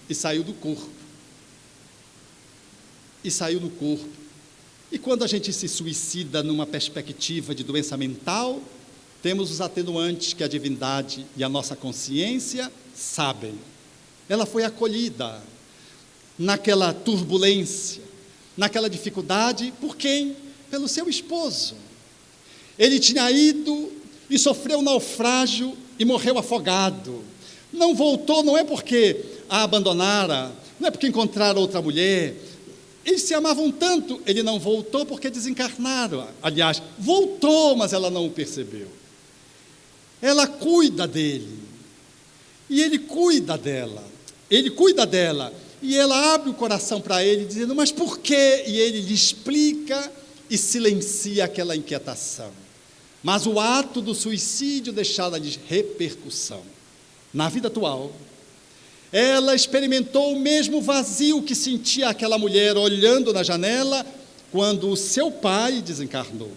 E saiu do corpo. E quando a gente se suicida numa perspectiva de doença mental, temos os atenuantes que a divindade e a nossa consciência sabem. Ela foi acolhida naquela turbulência, naquela dificuldade, por quem? Pelo seu esposo. Ele tinha ido e sofreu um naufrágio e morreu afogado. Não voltou, não é porque a abandonara, não é porque encontraram outra mulher. Eles se amavam tanto, ele não voltou porque desencarnaram. Aliás, voltou, mas ela não o percebeu. Ela cuida dele, e ele cuida dela. Ele cuida dela, e ela abre o coração para ele, dizendo: mas por quê? E ele lhe explica e silencia aquela inquietação. Mas o ato do suicídio deixava-lhe repercussão. Na vida atual, ela experimentou o mesmo vazio que sentia aquela mulher olhando na janela quando o seu pai desencarnou.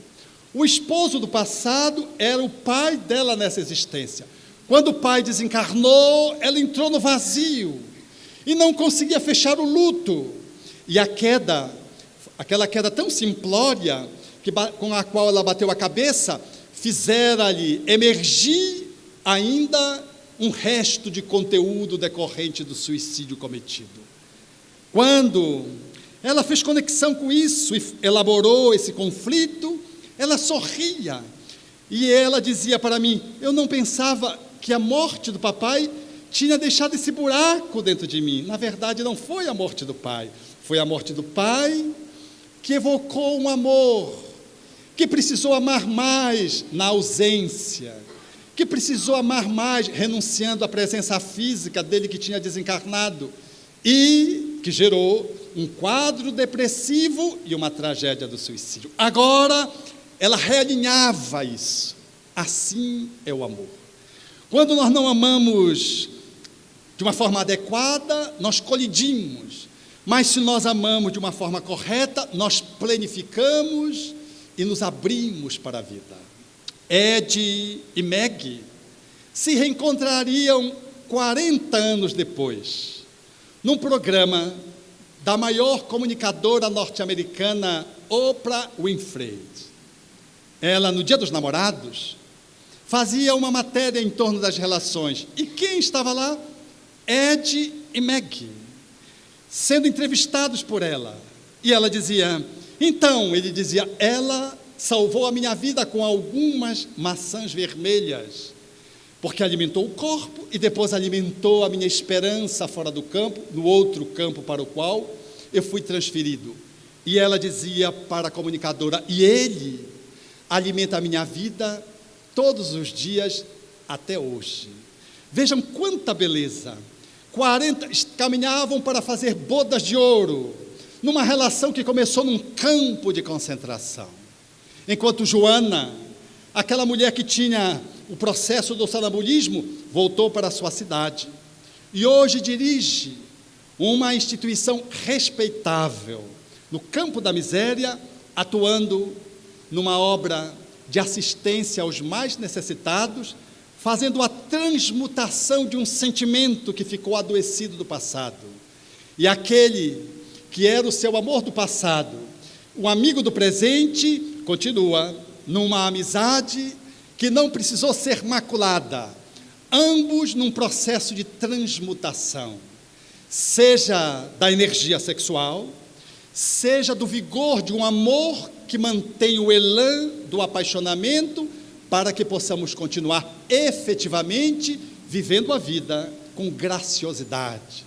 O esposo do passado era o pai dela nessa existência. Quando o pai desencarnou, ela entrou no vazio e não conseguia fechar o luto. E a queda, aquela queda tão simplória, com a qual ela bateu a cabeça, fizera-lhe emergir ainda um resto de conteúdo decorrente do suicídio cometido. Quando ela fez conexão com isso e elaborou esse conflito, ela sorria. E ela dizia para mim: eu não pensava que a morte do papai tinha deixado esse buraco dentro de mim. Na verdade, não foi a morte do pai. Foi a morte do pai que evocou um amor, que precisou amar mais na ausência, que precisou amar mais renunciando à presença física dele que tinha desencarnado, e que gerou um quadro depressivo e uma tragédia do suicídio. Agora, ela realinhava isso. Assim é o amor. Quando nós não amamos de uma forma adequada, nós colidimos. Mas se nós amamos de uma forma correta, nós planificamos e nos abrimos para a vida. Ed e Meg se reencontrariam 40 anos depois, num programa da maior comunicadora norte-americana, Oprah Winfrey. Ela, no Dia dos Namorados, fazia uma matéria em torno das relações. E quem estava lá? Ed e Meg, sendo entrevistados por ela. E ela dizia: então, ele dizia, ela salvou a minha vida com algumas maçãs vermelhas, porque alimentou o corpo e depois alimentou a minha esperança fora do campo, no outro campo para o qual eu fui transferido. E ela dizia para a comunicadora: e ele alimenta a minha vida todos os dias até hoje. Vejam quanta beleza. 40 caminhavam para fazer bodas de ouro, numa relação que começou num campo de concentração. Enquanto Joana, aquela mulher que tinha o processo do sonambulismo, voltou para a sua cidade. E hoje dirige uma instituição respeitável no campo da miséria, atuando numa obra de assistência aos mais necessitados, fazendo a transmutação de um sentimento que ficou adoecido do passado. E aquele que era o seu amor do passado, o amigo do presente, continua numa amizade que não precisou ser maculada, ambos num processo de transmutação, seja da energia sexual, seja do vigor de um amor que mantém o elan do apaixonamento, para que possamos continuar efetivamente vivendo a vida com graciosidade,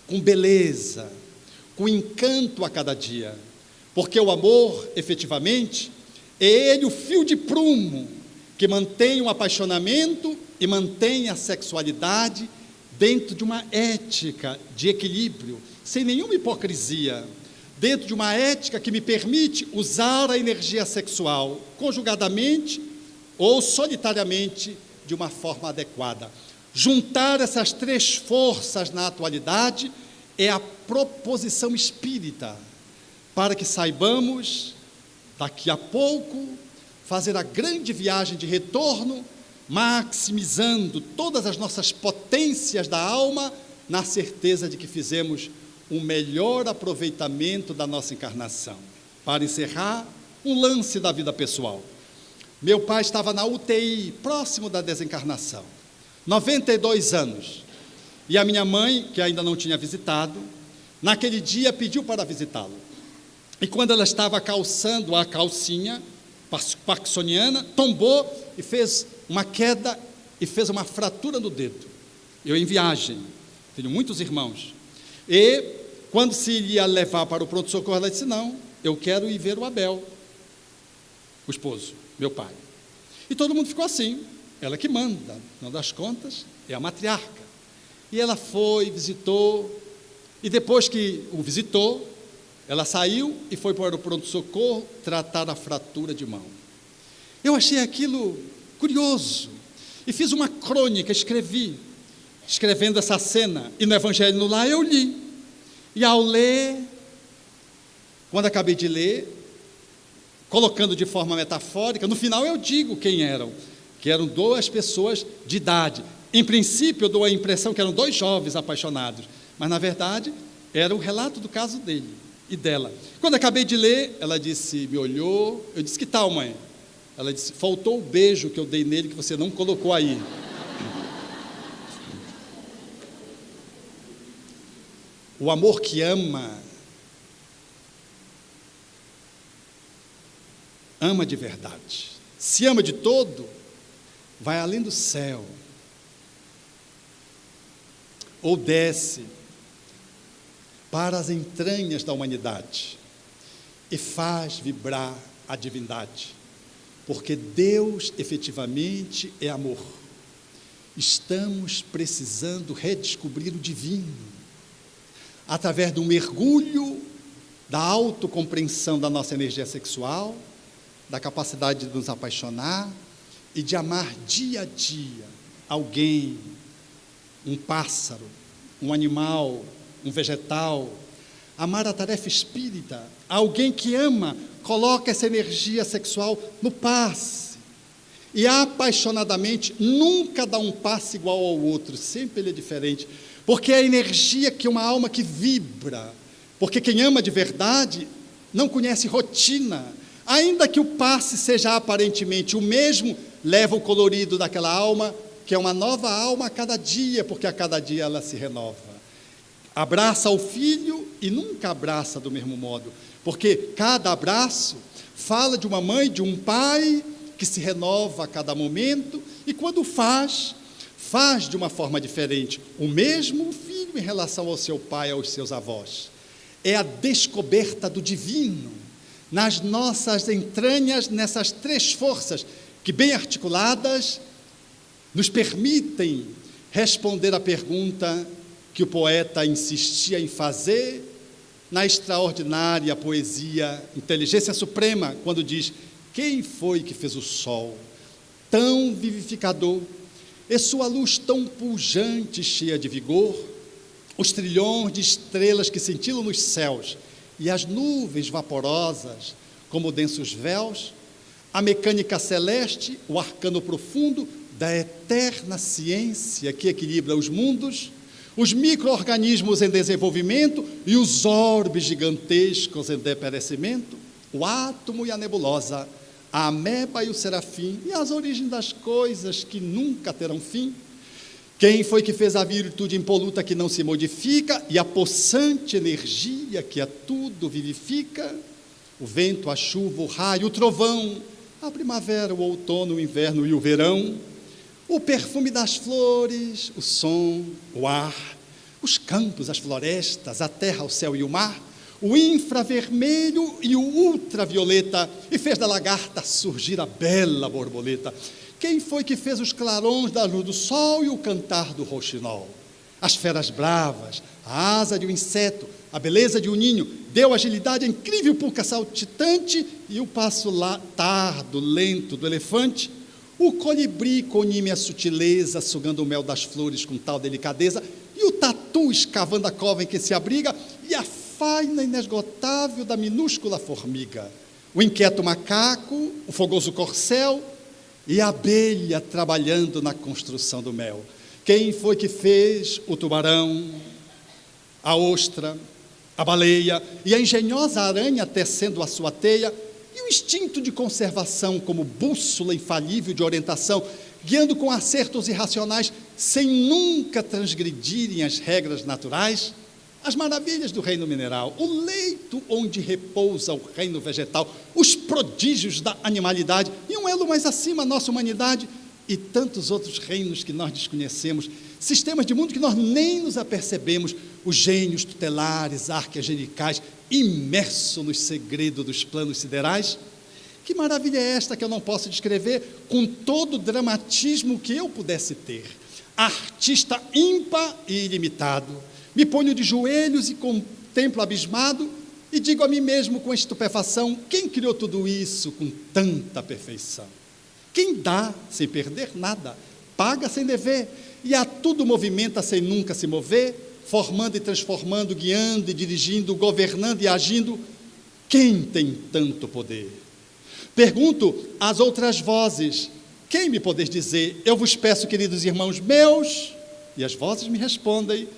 com beleza, com encanto a cada dia, porque o amor, efetivamente, é ele o fio de prumo que mantém o apaixonamento e mantém a sexualidade dentro de uma ética de equilíbrio, sem nenhuma hipocrisia, dentro de uma ética que me permite usar a energia sexual conjugadamente ou solitariamente de uma forma adequada. Juntar essas três forças na atualidade é a proposição espírita, para que saibamos, daqui a pouco, fazer a grande viagem de retorno, maximizando todas as nossas potências da alma, na certeza de que fizemos um melhor aproveitamento da nossa encarnação. Para encerrar, um lance da vida pessoal. Meu pai estava na UTI, próximo da desencarnação, 92 anos, e a minha mãe, que ainda não tinha visitado, naquele dia pediu para visitá-lo. E quando ela estava calçando a calcinha parkinsoniana, tombou e fez uma queda e fez uma fratura no dedo. Eu em viagem, tenho muitos irmãos, e quando se iria levar para o pronto-socorro, ela disse: não, eu quero ir ver o Abel, o esposo, meu pai. E todo mundo ficou assim, ela que manda, não das contas, é a matriarca. E ela foi, visitou, e depois que o visitou, ela saiu e foi para o pronto-socorro tratar a fratura de mão. Eu achei aquilo curioso, e fiz uma crônica, escrevendo essa cena, e no Evangelho no Lar eu li. E ao ler, quando acabei de ler, colocando de forma metafórica, no final eu digo quem eram, que eram duas pessoas de idade. Em princípio eu dou a impressão que eram dois jovens apaixonados, mas na verdade era o relato do caso dele e dela. Quando acabei de ler, ela disse, me olhou, eu disse: que tal, mãe? Ela disse: faltou o beijo que eu dei nele que você não colocou aí. O amor que ama, ama de verdade. Se ama de todo, vai além do céu, ou desce para as entranhas da humanidade e faz vibrar a divindade, porque Deus efetivamente é amor. Estamos precisando redescobrir o divino, através de um mergulho da autocompreensão da nossa energia sexual, da capacidade de nos apaixonar e de amar dia a dia alguém, um pássaro, um animal, um vegetal. Amar a tarefa espírita, alguém que ama, coloca essa energia sexual no passe e apaixonadamente nunca dá um passe igual ao outro, sempre ele é diferente, porque é a energia que uma alma que vibra, porque quem ama de verdade não conhece rotina, ainda que o passe seja aparentemente o mesmo, leva o colorido daquela alma, que é uma nova alma a cada dia, porque a cada dia ela se renova. Abraça o filho e nunca abraça do mesmo modo, porque cada abraço fala de uma mãe, de um pai, que se renova a cada momento, e quando faz de uma forma diferente. O mesmo filho em relação ao seu pai, aos seus avós. É a descoberta do divino, nas nossas entranhas, nessas três forças que, bem articuladas, nos permitem responder à pergunta que o poeta insistia em fazer na extraordinária poesia Inteligência Suprema, quando diz: quem foi que fez o sol tão vivificador, e sua luz tão pujante, cheia de vigor, os trilhões de estrelas que cintilam nos céus, e as nuvens vaporosas como densos véus, a mecânica celeste, o arcano profundo da eterna ciência que equilibra os mundos, os micro-organismos em desenvolvimento e os orbes gigantescos em deperecimento, o átomo e a nebulosa, a ameba e o serafim, e as origens das coisas que nunca terão fim. Quem foi que fez a virtude impoluta que não se modifica e a possante energia que a tudo vivifica? O vento, a chuva, o raio, o trovão, a primavera, o outono, o inverno e o verão, o perfume das flores, o som, o ar, os campos, as florestas, a terra, o céu e o mar, o infravermelho e o ultravioleta, e fez da lagarta surgir a bela borboleta. Quem foi que fez os clarões da luz do sol e o cantar do rouxinol? As feras bravas, a asa de um inseto, a beleza de um ninho, deu agilidade à incrível pulca saltitante e o passo tardo, lento do elefante. O colibri conime a sutileza, sugando o mel das flores com tal delicadeza, e o tatu escavando a cova em que se abriga, e a faina inesgotável da minúscula formiga, o inquieto macaco, o fogoso corcel e a abelha trabalhando na construção do mel. Quem foi que fez o tubarão, a ostra, a baleia e a engenhosa aranha tecendo a sua teia, e o instinto de conservação como bússola infalível de orientação, guiando com acertos irracionais, sem nunca transgredirem as regras naturais? As maravilhas do reino mineral, o leito onde repousa o reino vegetal, os prodígios da animalidade, e um elo mais acima, a nossa humanidade, e tantos outros reinos que nós desconhecemos, sistemas de mundo que nós nem nos apercebemos, os gênios tutelares, arqueangelicais, imerso nos segredos dos planos siderais. Que maravilha é esta que eu não posso descrever com todo o dramatismo que eu pudesse ter? Artista ímpar e ilimitado, me ponho de joelhos e contemplo abismado e digo a mim mesmo com estupefação: quem criou tudo isso com tanta perfeição? Quem dá sem perder nada, paga sem dever, e a tudo movimenta sem nunca se mover, formando e transformando, guiando e dirigindo, governando e agindo? Quem tem tanto poder? Pergunto às outras vozes: quem me podeis dizer? Eu vos peço, queridos irmãos meus, e as vozes me respondem: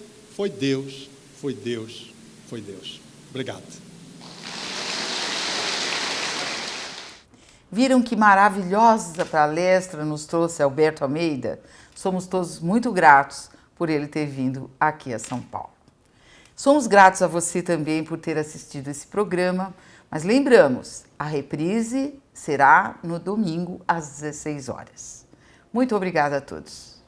foi Deus, foi Deus, foi Deus. Obrigado. Viram que maravilhosa palestra nos trouxe Alberto Almeida? Somos todos muito gratos por ele ter vindo aqui a São Paulo. Somos gratos a você também por ter assistido esse programa, mas lembramos, a reprise será no domingo às 16 horas. Muito obrigada a todos.